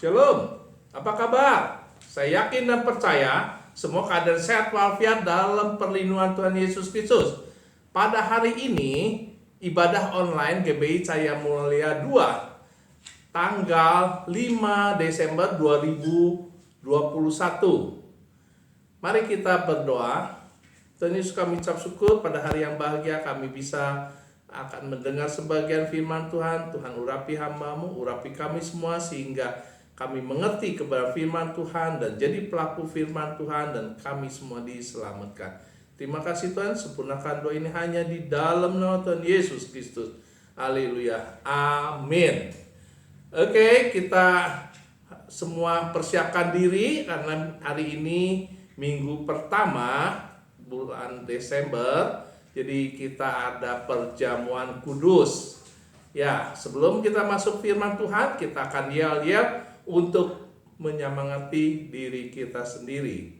Shalom, apa kabar? Saya yakin dan percaya semua keadaan sehat walafiat dalam perlindungan Tuhan Yesus Kristus. Pada hari ini, ibadah online GBI Cahaya Mulia 2, tanggal 5 Desember 2021. Mari kita berdoa. Tuhan Yesus, kami ucap syukur pada hari yang bahagia kami bisa akan mendengar sebagian firman Tuhan. Tuhan urapi hamba-Mu, urapi kami semua sehingga kami mengerti kebenaran firman Tuhan dan jadi pelaku firman Tuhan dan kami semua diselamatkan. Terima kasih Tuhan, sempurnakan doa ini hanya di dalam nama Tuhan Yesus Kristus. Haleluya. Amin. Oke, kita semua persiapkan diri karena hari ini minggu pertama bulan Desember. Jadi kita ada perjamuan kudus. Ya, sebelum kita masuk firman Tuhan, kita akan yel-yel untuk menyemangati diri kita sendiri.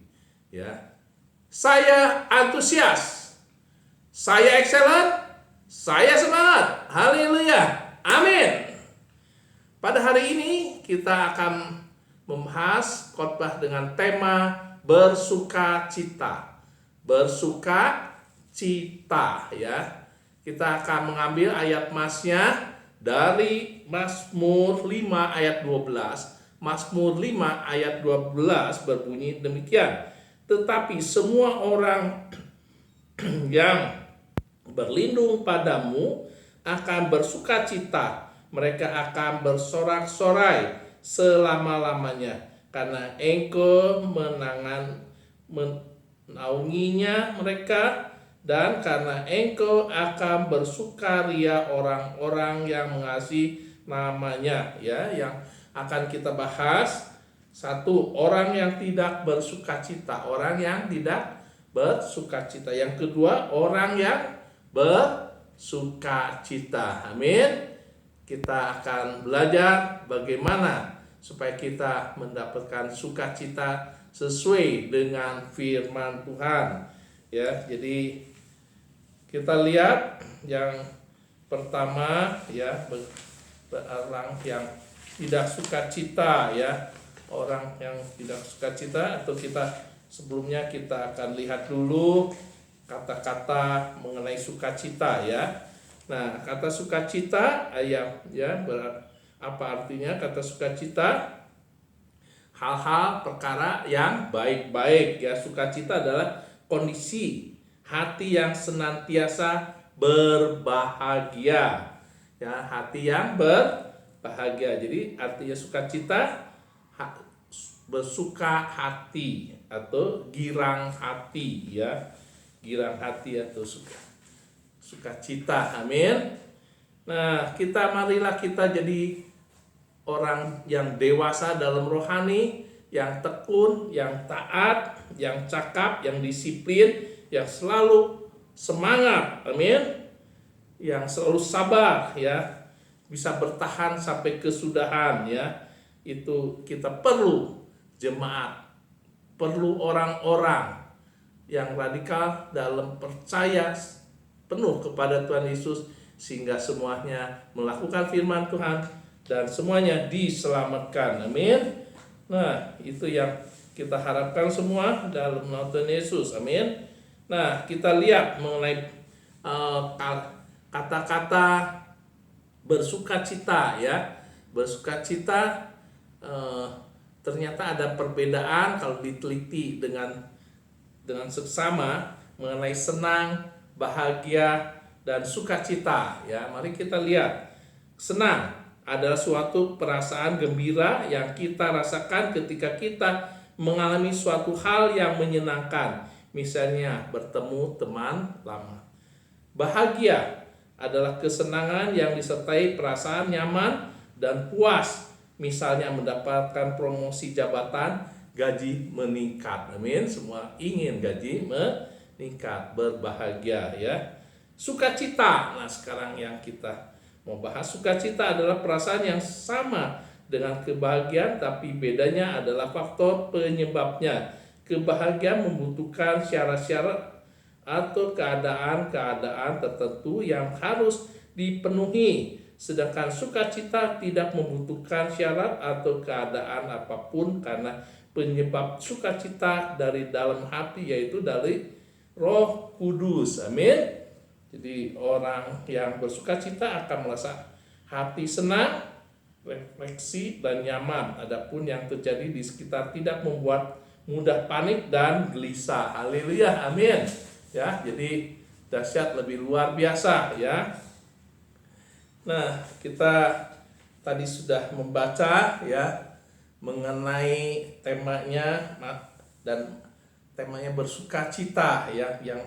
Ya. Saya antusias. Saya excellent. Saya semangat. Haleluya. Amin. Pada hari ini kita akan membahas khotbah dengan tema bersukacita. Bersukacita, ya. Kita akan mengambil ayat masnya dari Mazmur 5 ayat 12. Mazmur 5 ayat 12 berbunyi demikian. Tetapi semua orang yang berlindung padamu akan bersukacita. Mereka akan bersorak-sorai selama-lamanya. Karena Engkau menaunginya mereka. Dan karena Engkau akan bersukaria orang-orang yang mengasihi namanya. Ya, yang akan kita bahas. Satu, orang yang tidak bersukacita. Orang yang tidak bersukacita. Yang kedua, orang yang bersukacita. Amin. Kita akan belajar bagaimana supaya kita mendapatkan sukacita sesuai dengan firman Tuhan. Ya, jadi kita lihat yang pertama, ya, orang yang tidak sukacita, ya, orang yang tidak sukacita. Atau kita sebelumnya kita akan lihat dulu kata-kata mengenai sukacita, ya. Nah, kata sukacita, apa artinya kata sukacita? Hal-hal perkara yang baik-baik, ya. Sukacita adalah kondisi hati yang senantiasa berbahagia, ya, hati yang berbahagia. Jadi artinya sukacita, bersuka hati atau girang hati, ya, girang hati atau sukacita. Amin. Nah, marilah kita jadi orang yang dewasa dalam rohani, yang tekun, yang taat, yang cakap, yang disiplin, yang selalu semangat. Amin. Yang selalu sabar, ya, bisa bertahan sampai kesudahan, ya. Itu kita perlu jemaat, perlu orang-orang yang radikal dalam percaya penuh kepada Tuhan Yesus sehingga semuanya melakukan firman Tuhan dan semuanya diselamatkan. Amin. Nah, itu yang kita harapkan semua dalam nama Tuhan Yesus. Amin. Nah, kita lihat mengenai kata-kata bersukacita, ya. Bersukacita ternyata ada perbedaan kalau diteliti dengan seksama mengenai senang, bahagia, dan sukacita, ya. Mari kita lihat. Senang adalah suatu perasaan gembira yang kita rasakan ketika kita mengalami suatu hal yang menyenangkan, misalnya bertemu teman lama. Bahagia adalah kesenangan yang disertai perasaan nyaman dan puas, misalnya mendapatkan promosi jabatan, gaji meningkat. Amin. Semua ingin gaji meningkat, berbahagia, ya. Sukacita. Nah, sekarang yang kita mau bahas, sukacita adalah perasaan yang sama dengan kebahagiaan, tapi bedanya adalah faktor penyebabnya. Kebahagiaan membutuhkan syarat-syarat atau keadaan-keadaan tertentu yang harus dipenuhi Sedangkan sukacita tidak membutuhkan syarat atau keadaan apapun, karena penyebab sukacita dari dalam hati, yaitu dari Roh Kudus. Amin. Jadi orang yang bersukacita akan merasa hati senang, refleksi, dan nyaman. Adapun yang terjadi di sekitar tidak membuat mudah panik dan gelisah. Haleluya, amin. Ya, jadi dahsyat, lebih luar biasa ya. Nah, kita tadi sudah membaca ya mengenai temanya, dan temanya bersukacita ya, yang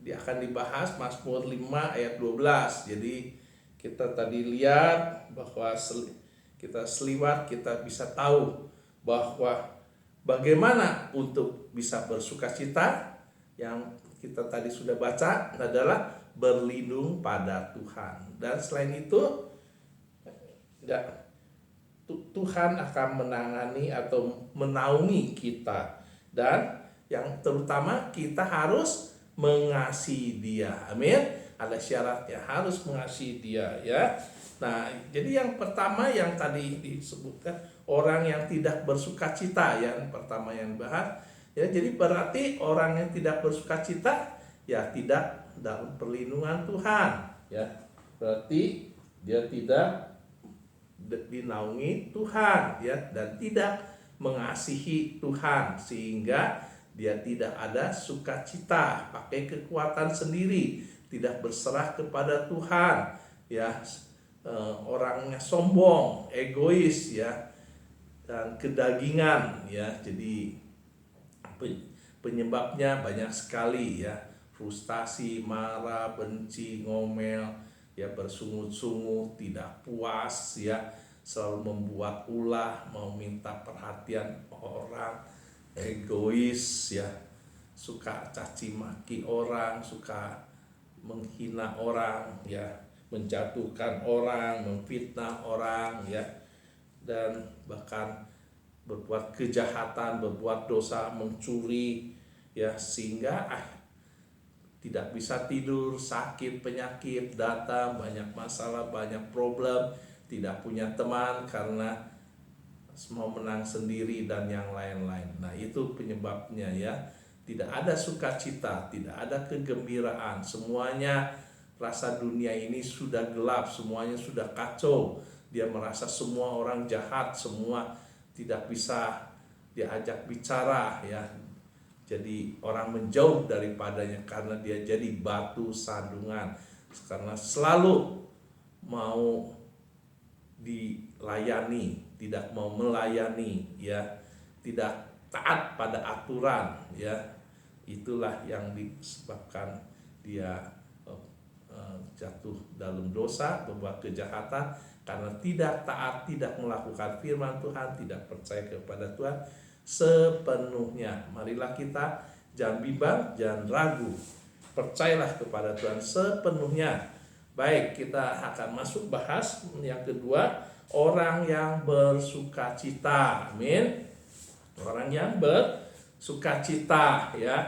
akan dibahas Mazmur 5 ayat 12. Jadi kita tadi lihat bahwa kita seliwat, kita bisa tahu bahwa bagaimana untuk bisa bersukacita. Yang kita tadi sudah baca adalah berlindung pada Tuhan. Dan selain itu ya, Tuhan akan menangani atau menaungi kita. Dan yang terutama kita harus mengasihi Dia. Amin. Ada syaratnya, harus mengasihi Dia ya. Nah, jadi yang pertama yang tadi disebutkan, orang yang tidak bersukacita, yang pertama yang dibahas ya. Jadi berarti orang yang tidak bersukacita ya tidak dalam perlindungan Tuhan ya. Berarti dia tidak dinaungi Tuhan ya, dan tidak mengasihi Tuhan, sehingga dia tidak ada sukacita, pakai kekuatan sendiri, tidak berserah kepada Tuhan ya. Orangnya sombong, egois ya, dan kedagingan ya. Jadi penyebabnya banyak sekali ya. Frustasi, marah, benci, ngomel ya, bersungut-sungut, tidak puas ya, selalu membuat ulah, mau minta perhatian orang, egois ya, suka caci maki orang, suka menghina orang ya, menjatuhkan orang, memfitnah orang ya, dan bahkan berbuat kejahatan, berbuat dosa, mencuri ya, sehingga tidak bisa tidur, sakit, penyakit datang, banyak masalah, banyak problem, tidak punya teman karena mau menang sendiri dan yang lain-lain. Nah, itu penyebabnya ya. Tidak ada sukacita, tidak ada kegembiraan, semuanya rasa dunia ini sudah gelap, semuanya sudah kacau. Dia merasa semua orang jahat, semua tidak bisa diajak bicara ya. Jadi orang menjauh daripadanya karena dia jadi batu sandungan, karena selalu mau dilayani, tidak mau melayani ya, tidak taat pada aturan ya. Itulah yang disebabkan dia jatuh dalam dosa, berbuat kejahatan, karena tidak taat, tidak melakukan firman Tuhan, tidak percaya kepada Tuhan sepenuhnya. Marilah kita jangan bimbang, jangan ragu, percayalah kepada Tuhan sepenuhnya. Baik, kita akan masuk bahas yang kedua, orang yang bersukacita. Amin. Orang yang bersukacita ya.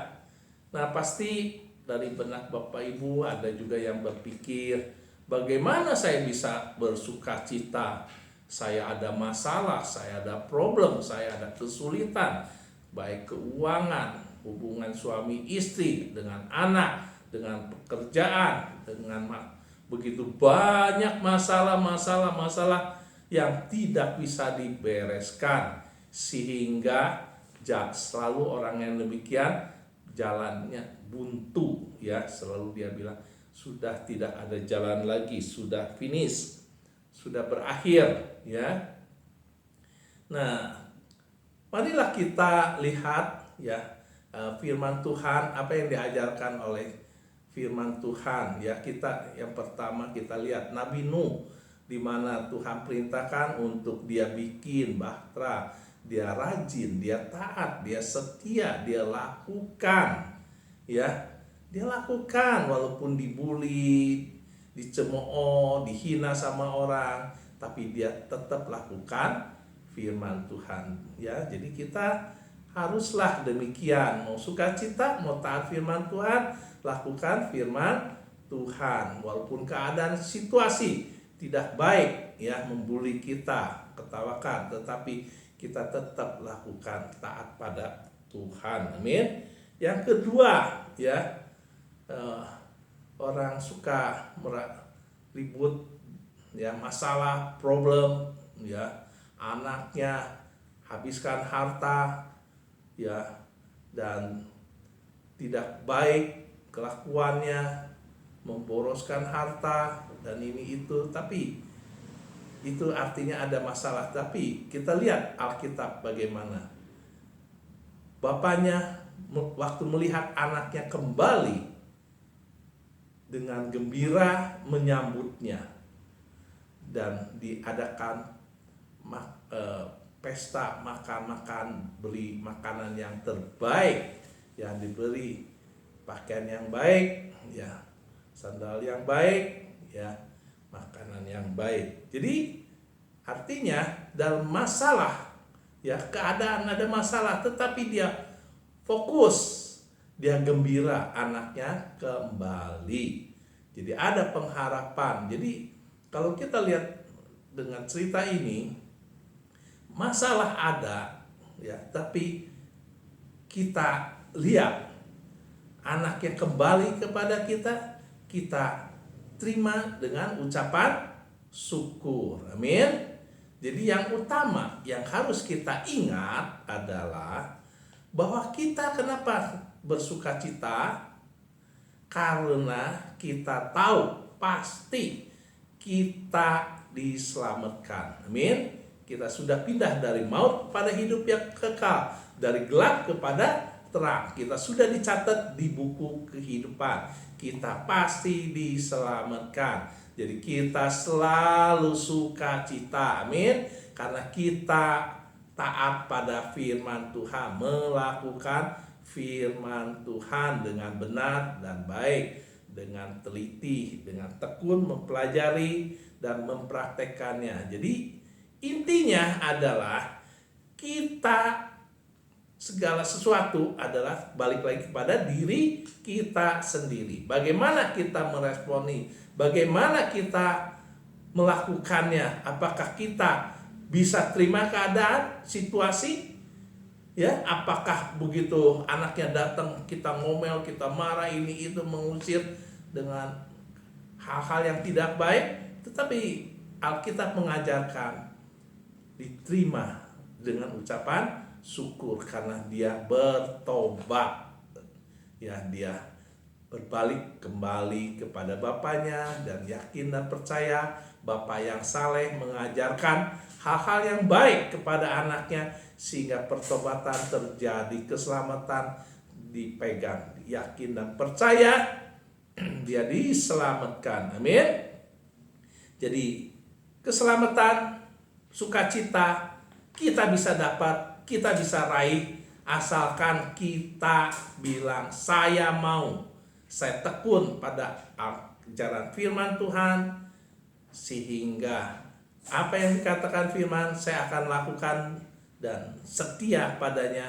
Nah, pasti dari benak Bapak Ibu ada juga yang berpikir, bagaimana saya bisa bersukacita? Saya ada masalah, saya ada problem, saya ada kesulitan, baik keuangan, hubungan suami istri, dengan anak, dengan pekerjaan, dengan begitu banyak masalah yang tidak bisa dibereskan, sehingga selalu orang yang demikian jalannya buntu ya. Selalu dia bilang sudah tidak ada jalan lagi, sudah finish, sudah berakhir ya. Nah, marilah kita lihat ya firman Tuhan, apa yang diajarkan oleh firman Tuhan ya. Kita yang pertama kita lihat Nabi Nuh, di mana Tuhan perintahkan untuk dia bikin bahtera, dia rajin, dia taat, dia setia, dia lakukan ya. Dia lakukan walaupun dibully, dicemooh, dihina sama orang, tapi dia tetap lakukan firman Tuhan ya. Jadi kita haruslah demikian, mau sukacita, mau taat firman Tuhan, lakukan firman Tuhan walaupun keadaan situasi tidak baik ya membuli kita, ketawakan, tetapi kita tetap lakukan taat pada Tuhan. Amin. Yang kedua ya, orang suka ribut ya, masalah, problem ya, anaknya habiskan harta ya, dan tidak baik kelakuannya, memboroskan harta dan ini itu, tapi itu artinya ada masalah. Tapi kita lihat Alkitab bagaimana bapaknya waktu melihat anaknya kembali dengan gembira menyambutnya, dan diadakan pesta makan-makan, beri makanan yang terbaik, yang diberi pakaian yang baik ya, sandal yang baik ya, makanan yang baik. Jadi artinya dalam masalah ya, keadaan ada masalah, tetapi dia fokus, dia gembira anaknya kembali. Jadi ada pengharapan. Jadi kalau kita lihat dengan cerita ini, masalah ada ya, tapi kita lihat anaknya kembali kepada kita, kita terima dengan ucapan syukur. Amin. Jadi yang utama yang harus kita ingat adalah bahwa kita kenapa bersuka cita? Karena kita tahu pasti kita diselamatkan. Amin. Kita sudah pindah dari maut kepada hidup yang kekal, dari gelap kepada terang. Kita sudah dicatat di buku kehidupan. Kita pasti diselamatkan. Jadi kita selalu sukacita, amin, karena kita taat pada firman Tuhan, melakukan firman Tuhan dengan benar dan baik, dengan teliti, dengan tekun mempelajari dan mempraktekannya. Jadi intinya adalah kita segala sesuatu adalah balik lagi kepada diri kita sendiri. Bagaimana kita meresponi, bagaimana kita melakukannya, apakah kita bisa terima keadaan, situasi, ya, apakah begitu anaknya datang kita ngomel, kita marah, ini itu, mengusir dengan hal-hal yang tidak baik, tetapi Alkitab mengajarkan diterima dengan ucapan syukur karena dia bertobat, ya, dia berbalik kembali kepada bapaknya dan yakin dan percaya bapak yang saleh mengajarkan hal-hal yang baik kepada anaknya sehingga pertobatan terjadi, keselamatan dipegang, yakin dan percaya dia diselamatkan. Amin. Jadi keselamatan, sukacita kita bisa dapat, kita bisa raih asalkan kita bilang saya mau, saya tekun pada ajaran firman Tuhan, sehingga apa yang dikatakan firman saya akan lakukan dan setia padanya.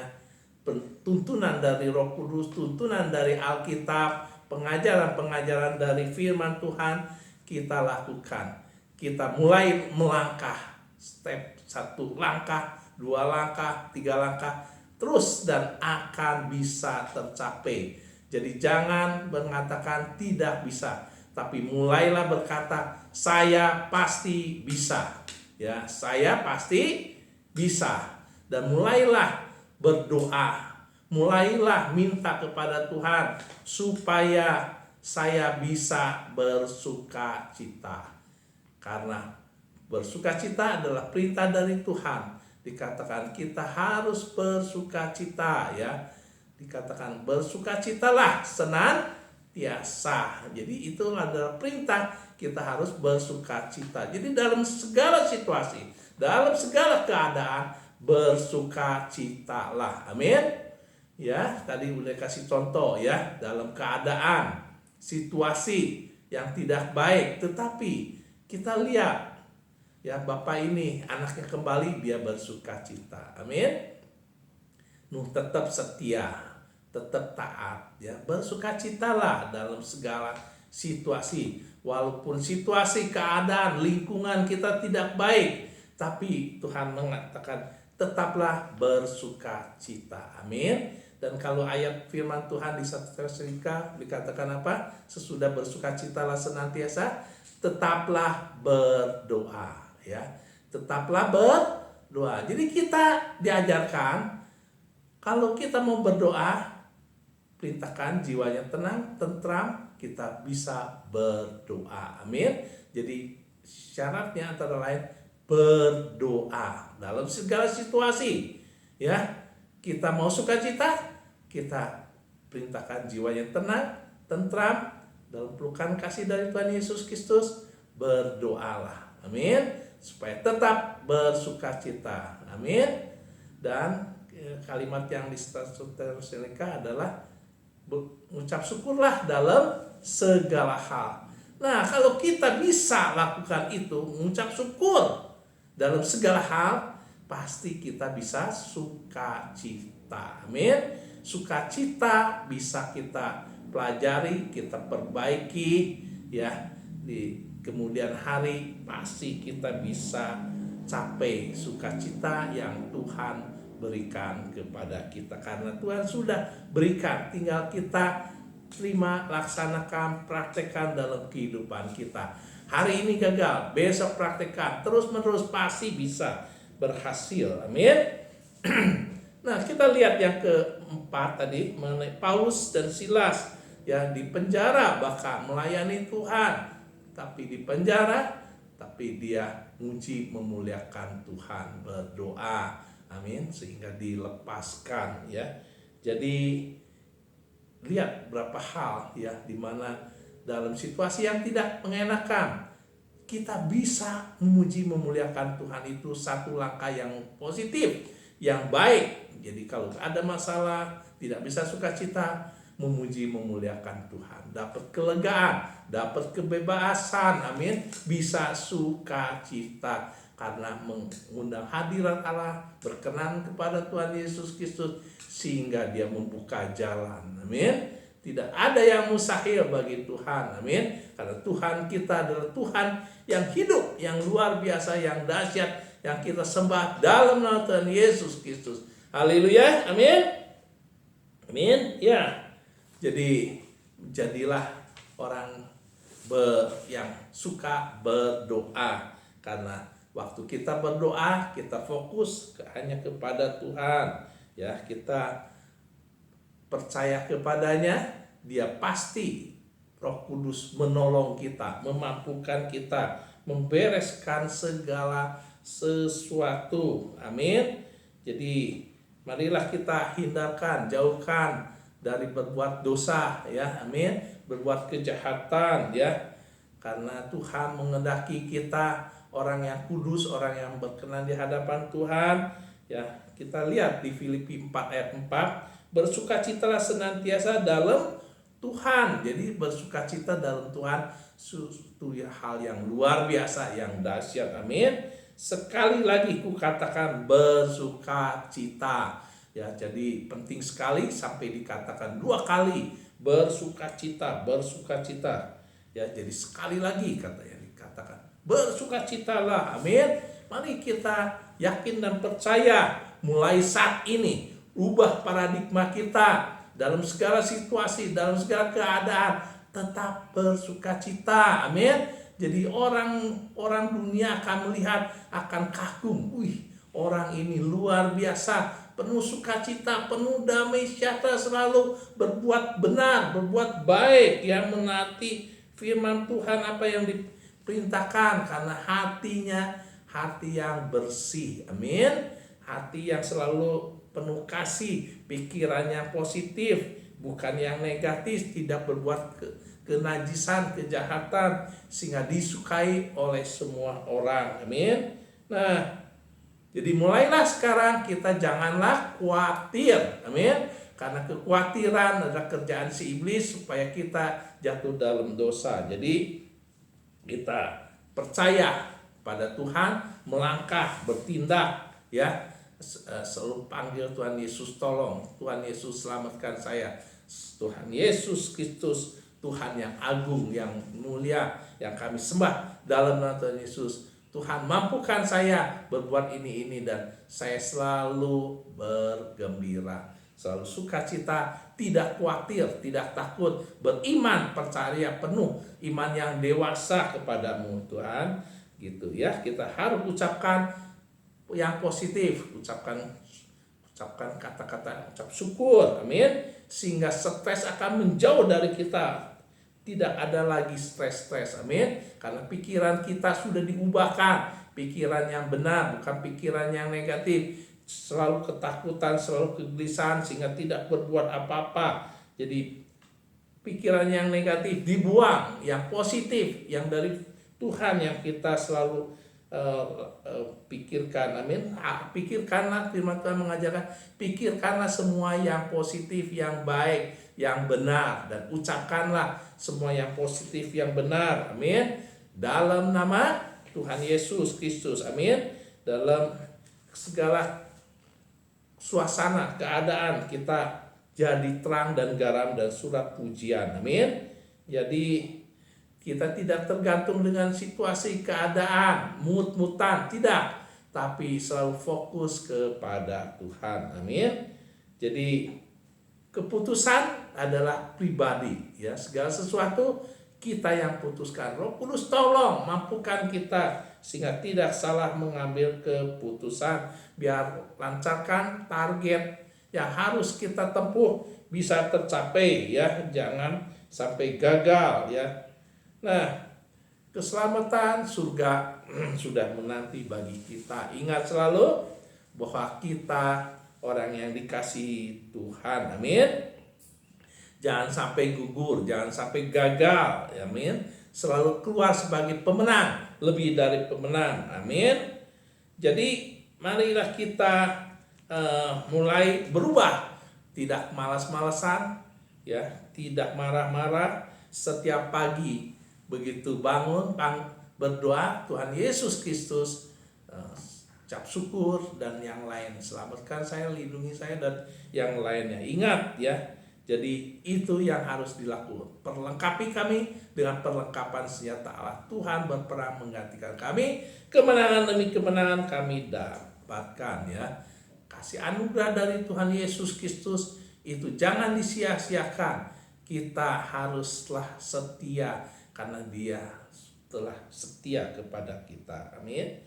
Tuntunan dari Roh Kudus, tuntunan dari Alkitab, pengajaran-pengajaran dari firman Tuhan kita lakukan. Kita mulai melangkah, step 1 langkah, 2 langkah, 3 langkah, terus dan akan bisa tercapai. Jadi jangan mengatakan tidak bisa, tapi mulailah berkata saya pasti bisa. Ya, saya pasti bisa. Dan mulailah berdoa, mulailah minta kepada Tuhan supaya saya bisa bersuka cita. Karena bersuka cita adalah perintah dari Tuhan. Dikatakan kita harus bersuka cita, ya. Dikatakan bersukacitalah senantiasa. Jadi itu adalah perintah, kita harus bersuka cita. Jadi dalam segala situasi, dalam segala keadaan bersukacitalah. Amin. Ya, tadi udah kasih contoh ya, dalam keadaan situasi yang tidak baik, tetapi kita lihat ya, bapak ini anaknya kembali, dia bersukacita. Amin. Nuh tetap setia, tetap taat, ya, bersukacitalah dalam segala situasi. Walaupun situasi, keadaan, lingkungan kita tidak baik, tapi Tuhan mengatakan tetaplah bersuka cita. Amin. Dan kalau ayat firman Tuhan di 1 Tesalonika dikatakan apa? Sesudah bersukacitalah senantiasa, tetaplah berdoa, ya. Tetaplah berdoa. Jadi kita diajarkan kalau kita mau berdoa, perintahkan jiwanya tenang, tentram, kita bisa berdoa. Amin. Jadi syaratnya antara lain berdoa dalam segala situasi, ya. Kita mau sukacita, kita perintahkan jiwanya tenang, tentram, dalam pelukan kasih dari Tuhan Yesus Kristus, berdoalah. Amin. Supaya tetap bersukacita. Amin. Dan kalimat yang di Tesalonika adalah mengucap syukurlah dalam segala hal. Nah, kalau kita bisa lakukan itu, mengucap syukur dalam segala hal, pasti kita bisa sukacita. Amin. Sukacita bisa kita pelajari, kita perbaiki, ya. Di kemudian hari pasti kita bisa capai sukacita yang Tuhan berikan kepada kita, karena Tuhan sudah berikan, tinggal kita terima, laksanakan, praktekkan dalam kehidupan kita. Hari ini gagal, besok praktekkan, terus menerus pasti bisa berhasil. Amin. Nah, kita lihat yang keempat tadi mengenai Paulus dan Silas yang di penjara bahkan melayani Tuhan, tapi di penjara, tapi dia muji memuliakan Tuhan, berdoa. Amin, sehingga dilepaskan, ya. Jadi lihat berapa hal, ya, di mana dalam situasi yang tidak mengenakan kita bisa memuji memuliakan Tuhan. Itu satu langkah yang positif, yang baik. Jadi kalau ada masalah, tidak bisa sukacita, memuji memuliakan Tuhan, dapat kelegaan, dapat kebebasan. Amin. Bisa sukacita karena mengundang hadirat Allah, berkenan kepada Tuhan Yesus Kristus, sehingga dia membuka jalan. Amin. Tidak ada yang mustahil bagi Tuhan. Amin. Karena Tuhan kita adalah Tuhan yang hidup, yang luar biasa, yang dahsyat, yang kita sembah dalam nama Tuhan Yesus Kristus. Haleluya. Amin. Amin. Ya. Jadi jadilah orang yang suka berdoa, karena waktu kita berdoa kita fokus hanya kepada Tuhan, ya. Kita percaya kepadanya, dia pasti Roh Kudus menolong kita, memampukan kita, membereskan segala sesuatu. Amin. Jadi marilah kita hindarkan, jauhkan dari berbuat dosa, ya. Amin. Berbuat kejahatan, ya. Karena Tuhan menghendaki kita orang yang kudus, orang yang berkenan di hadapan Tuhan, ya. Kita lihat di Filipi 4 ayat 4, bersukacitalah senantiasa dalam Tuhan. Jadi bersukacita dalam Tuhan suatu hal yang luar biasa, yang dahsyat. Amin. Sekali lagi ku katakan bersukacita. Ya, jadi penting sekali sampai dikatakan 2 kali bersukacita, bersukacita. Ya, jadi sekali lagi dikatakan bersukacitalah. Amin. Mari kita yakin dan percaya mulai saat ini, ubah paradigma kita dalam segala situasi, dalam segala keadaan, tetap bersukacita. Amin. Jadi orang dunia akan melihat, akan kagum. Wih, orang ini luar biasa, penuh sukacita, penuh damai sejahtera, selalu berbuat benar, berbuat baik, yang menaati firman Tuhan apa yang diperintahkan, karena hatinya hati yang bersih. Amin. Hati yang selalu penuh kasih, pikirannya positif, bukan yang negatif, tidak berbuat kenajisan, kejahatan, sehingga disukai oleh semua orang. Amin. Nah, jadi mulailah sekarang kita janganlah khawatir. Amin. Karena kekhawatiran adalah kerjaan si iblis supaya kita jatuh dalam dosa. Jadi kita percaya pada Tuhan, melangkah, bertindak, ya. Selalu panggil Tuhan Yesus, tolong Tuhan Yesus selamatkan saya, Tuhan Yesus Kristus Tuhan yang agung, yang mulia, yang kami sembah dalam nama Tuhan Yesus. Tuhan, mampukan saya berbuat ini dan saya selalu bergembira, selalu sukacita, tidak khawatir, tidak takut, beriman, percaya penuh, iman yang dewasa kepadamu Tuhan. Gitu ya, kita harus ucapkan yang positif, ucapkan kata-kata ucap syukur, amin, sehingga stres akan menjauh dari kita. Tidak ada lagi stres, amin, karena pikiran kita sudah diubahkan, pikiran yang benar, bukan pikiran yang negatif, selalu ketakutan, selalu kegelisahan, sehingga tidak berbuat apa-apa. Jadi pikiran yang negatif dibuang, yang positif, yang dari Tuhan yang kita selalu pikirkan, amin. Pikirkanlah, firman Tuhan mengajarkan, pikirkanlah semua yang positif, yang baik, yang benar, dan ucapkanlah semua yang positif, yang benar, amin, dalam nama Tuhan Yesus Kristus, amin. Dalam segala suasana keadaan kita jadi terang dan garam dan surat pujian, amin. Jadi kita tidak tergantung dengan situasi keadaan, mut-mutan, tidak, tapi selalu fokus kepada Tuhan, amin. Jadi keputusan adalah pribadi, ya, segala sesuatu kita yang putuskan. Roh Kudus tolong mampukan kita sehingga tidak salah mengambil keputusan, biar lancarkan target yang harus kita tempuh bisa tercapai, ya, jangan sampai gagal, ya. Nah, keselamatan surga sudah menanti bagi kita. Ingat selalu bahwa kita orang yang dikasihi Tuhan, amin. Jangan sampai gugur, jangan sampai gagal, amin. Selalu keluar sebagai pemenang, lebih dari pemenang, amin. Jadi marilah kita mulai berubah, tidak malas-malasan, ya, tidak marah-marah. Setiap pagi begitu bangun, berdoa, Tuhan Yesus Kristus, ucap syukur dan yang lain, selamatkan saya, lindungi saya, dan yang lainnya. Ingat, ya, jadi itu yang harus dilakukan. Perlengkapi kami dengan perlengkapan senjata Allah. Tuhan berperang menggantikan kami, kemenangan demi kemenangan kami dapatkan, ya. Kasih anugerah dari Tuhan Yesus Kristus itu jangan disia-siakan. Kita haruslah setia karena Dia telah setia kepada kita, amin.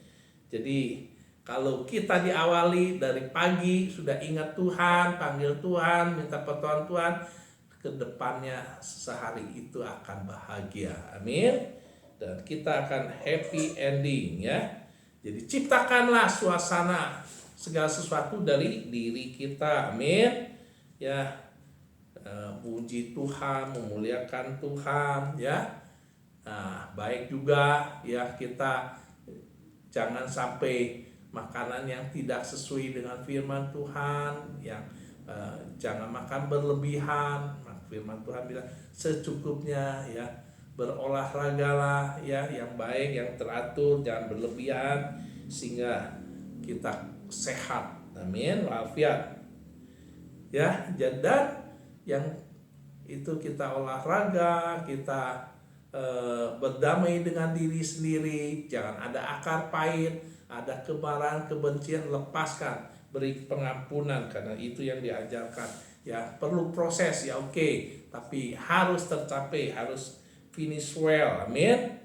Jadi kalau kita diawali dari pagi sudah ingat Tuhan, panggil Tuhan, minta pertolongan Tuhan, kedepannya sehari itu akan bahagia, amin. Dan kita akan happy ending, ya. Jadi ciptakanlah suasana segala sesuatu dari diri kita, amin, ya. Puji Tuhan, memuliakan Tuhan, ya. Nah, baik juga, ya, kita jangan sampai makanan yang tidak sesuai dengan firman Tuhan, yang jangan makan berlebihan. Firman Tuhan bilang secukupnya, ya. Berolahragalah, ya, yang baik, yang teratur, jangan berlebihan, sehingga kita sehat, amin, walafiat, ya. Dan yang itu kita olahraga, kita berdamai dengan diri sendiri, jangan ada akar pahit, ada kemarahan, kebencian, lepaskan, beri pengampunan, karena itu yang diajarkan, ya. Perlu proses, ya, oke, tapi harus tercapai, harus finish well, amin.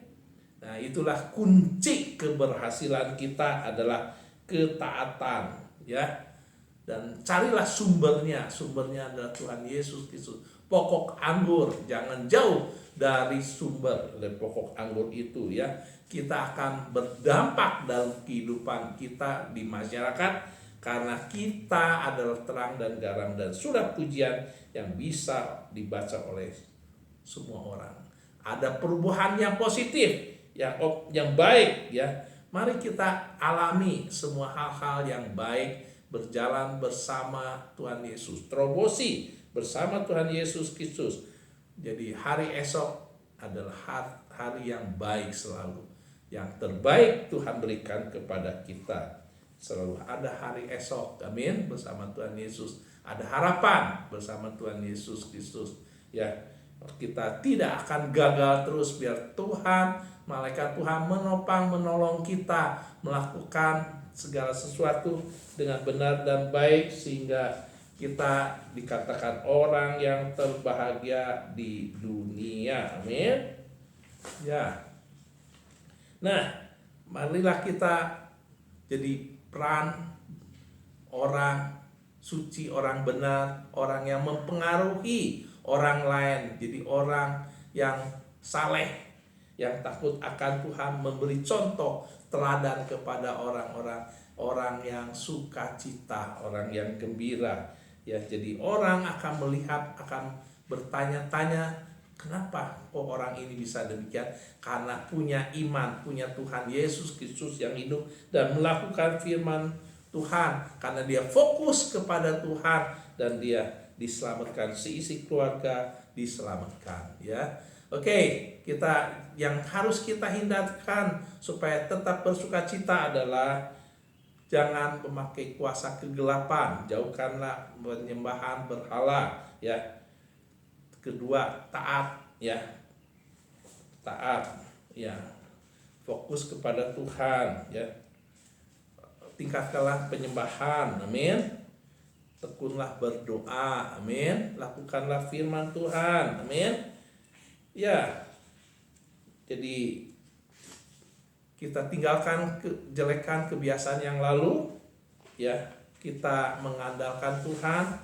Nah, itulah kunci keberhasilan kita adalah ketaatan, ya. Dan carilah sumbernya adalah Tuhan Yesus Kristus. Pokok anggur, jangan jauh dari sumber dari pokok anggur itu, ya. Kita akan berdampak dalam kehidupan kita di masyarakat karena kita adalah terang dan garam dan surat pujian yang bisa dibaca oleh semua orang. Ada perubahan yang positif, yang baik, ya. Mari kita alami semua hal-hal yang baik, berjalan bersama Tuhan Yesus, terobosi bersama Tuhan Yesus Kristus. Jadi hari esok adalah hari yang baik selalu. Yang terbaik Tuhan berikan kepada kita. Selalu ada hari esok, amin, bersama Tuhan Yesus. Ada harapan bersama Tuhan Yesus Kristus, ya. Kita tidak akan gagal terus, biar Tuhan, malaikat Tuhan menopang, menolong kita melakukan segala sesuatu dengan benar dan baik, sehingga kita dikatakan orang yang terbahagia di dunia. Amin. Ya. Nah, marilah kita jadi peran orang suci, orang benar, orang yang mempengaruhi orang lain. Jadi orang yang saleh, yang takut akan Tuhan, memberi contoh teladan kepada orang yang sukacita, orang yang gembira. Ya, jadi orang akan melihat, akan bertanya-tanya, kenapa orang ini bisa demikian? Karena punya iman, punya Tuhan Yesus Kristus yang hidup dan melakukan firman Tuhan, karena dia fokus kepada Tuhan dan dia diselamatkan, seisi keluarga diselamatkan. Ya, oke, kita yang harus kita hindarkan supaya tetap bersukacita adalah jangan memakai kuasa kegelapan, jauhkanlah penyembahan berhala. Ya, kedua, taat. Ya, taat. Ya, fokus kepada Tuhan. Ya, tingkatkanlah penyembahan. Amin. Tekunlah berdoa. Amin. Lakukanlah firman Tuhan. Amin. Ya, jadi kita tinggalkan kejelekan kebiasaan yang lalu. Ya, kita mengandalkan Tuhan,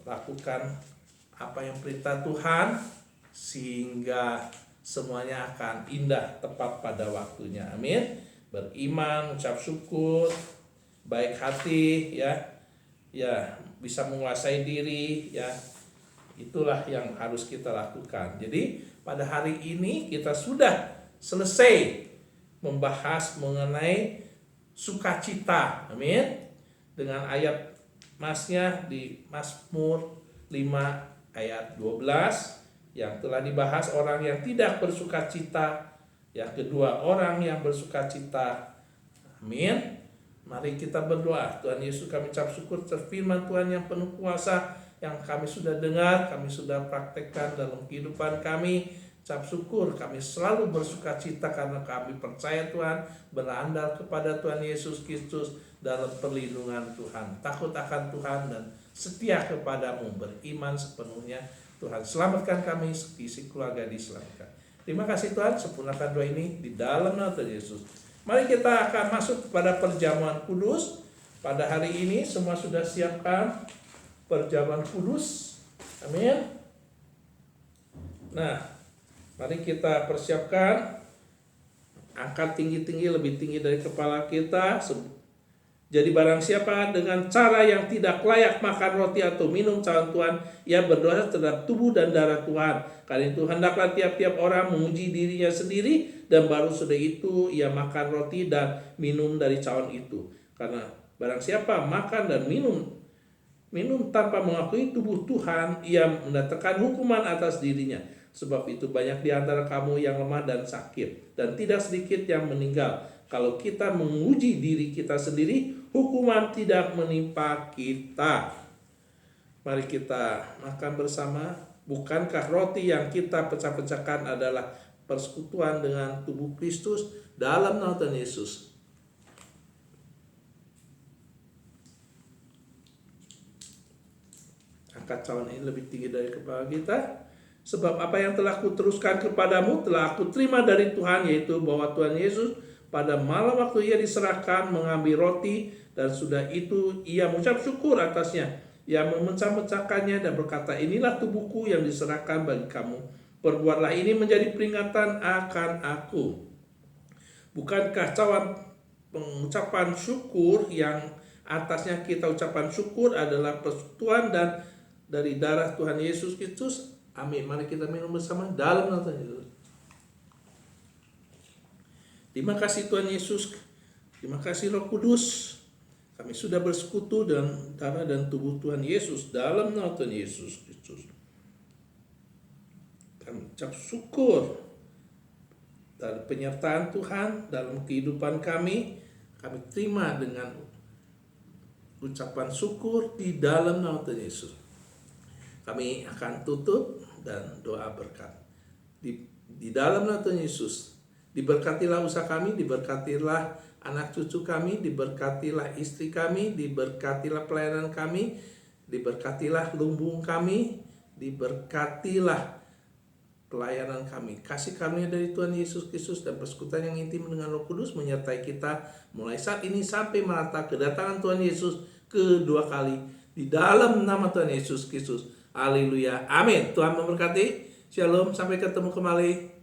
lakukan apa yang perintah Tuhan, sehingga semuanya akan indah tepat pada waktunya. Amin. Beriman, ucap syukur, baik hati, ya bisa menguasai diri, ya itulah yang harus kita lakukan. Jadi pada hari ini kita sudah selesai membahas mengenai sukacita. Amin. Dengan ayat masnya di Mazmur 5 ayat 12 yang telah dibahas, orang yang tidak bersukacita. Yang kedua, orang yang bersukacita. Amin. Mari kita berdoa. Tuhan Yesus, kami ucap syukur atas firman Tuhan yang penuh kuasa yang kami sudah dengar, kami sudah praktekkan dalam kehidupan kami. Ucap syukur, kami selalu bersukacita karena kami percaya Tuhan, berandal kepada Tuhan Yesus Kristus dalam perlindungan Tuhan, takut akan Tuhan dan setia kepadamu, beriman sepenuhnya. Tuhan selamatkan kami, isi keluarga diselamatkan. Terima kasih Tuhan, sempurnakan doa ini di dalam nama Tuhan Yesus. Mari kita akan masuk kepada perjamuan kudus. Pada hari ini semua sudah siapkan perjamuan kudus. Amin. Nah, mari kita persiapkan. Angkat tinggi-tinggi, lebih tinggi dari kepala kita. Jadi barang siapa dengan cara yang tidak layak makan roti atau minum cawan Tuhan, ia berdosa terhadap tubuh dan darah Tuhan. Karena itu hendaklah tiap-tiap orang menguji dirinya sendiri, dan baru sudah itu ia makan roti dan minum dari cawan itu. Karena barang siapa makan dan minum tanpa mengakui tubuh Tuhan, ia mendatangkan hukuman atas dirinya. Sebab itu banyak di antara kamu yang lemah dan sakit, dan tidak sedikit yang meninggal. Kalau kita menguji diri kita sendiri, hukuman tidak menimpa kita. Mari kita makan bersama. Bukankah roti yang kita pecah-pecahkan adalah persekutuan dengan tubuh Kristus? Dalam nama Tuhan Yesus. Angkat cawan ini lebih tinggi dari kepala kita. Sebab apa yang telah kuteruskan kepadamu telah aku terima dari Tuhan, yaitu bahwa Tuhan Yesus pada malam waktu ia diserahkan mengambil roti, dan sudah itu ia mengucap syukur atasnya. Ia memecah-mecahkannya dan berkata, inilah tubuhku yang diserahkan bagi kamu. Perbuatlah ini menjadi peringatan akan aku. Bukankah cawan pengucapan syukur yang atasnya kita ucapan syukur adalah persekutuan dan dari darah Tuhan Yesus Kristus? Amin. Mari kita minum bersama dalam nama Tuhan Yesus. Terima kasih Tuhan Yesus. Terima kasih Roh Kudus. Kami sudah bersekutu dengan darah dan tubuh Tuhan Yesus dalam nama Tuhan Yesus Kristus. Kami ucap syukur dari penyertaan Tuhan dalam kehidupan kami. Kami terima dengan ucapan syukur di dalam nama Tuhan Yesus. Kami akan tutup dan doa berkat. Di dalam nama Tuhan Yesus, diberkatilah usaha kami, diberkatilah anak cucu kami, diberkatilah istri kami, diberkatilah pelayanan kami, diberkatilah lumbung kami, diberkatilah pelayanan kami. Kasih karunia dari Tuhan Yesus Kristus dan persekutuan yang intim dengan Roh Kudus menyertai kita mulai saat ini sampai merata kedatangan Tuhan Yesus kedua kali. Di dalam nama Tuhan Yesus Kristus. Haleluya. Amin. Tuhan memberkati. Shalom. Sampai ketemu kembali.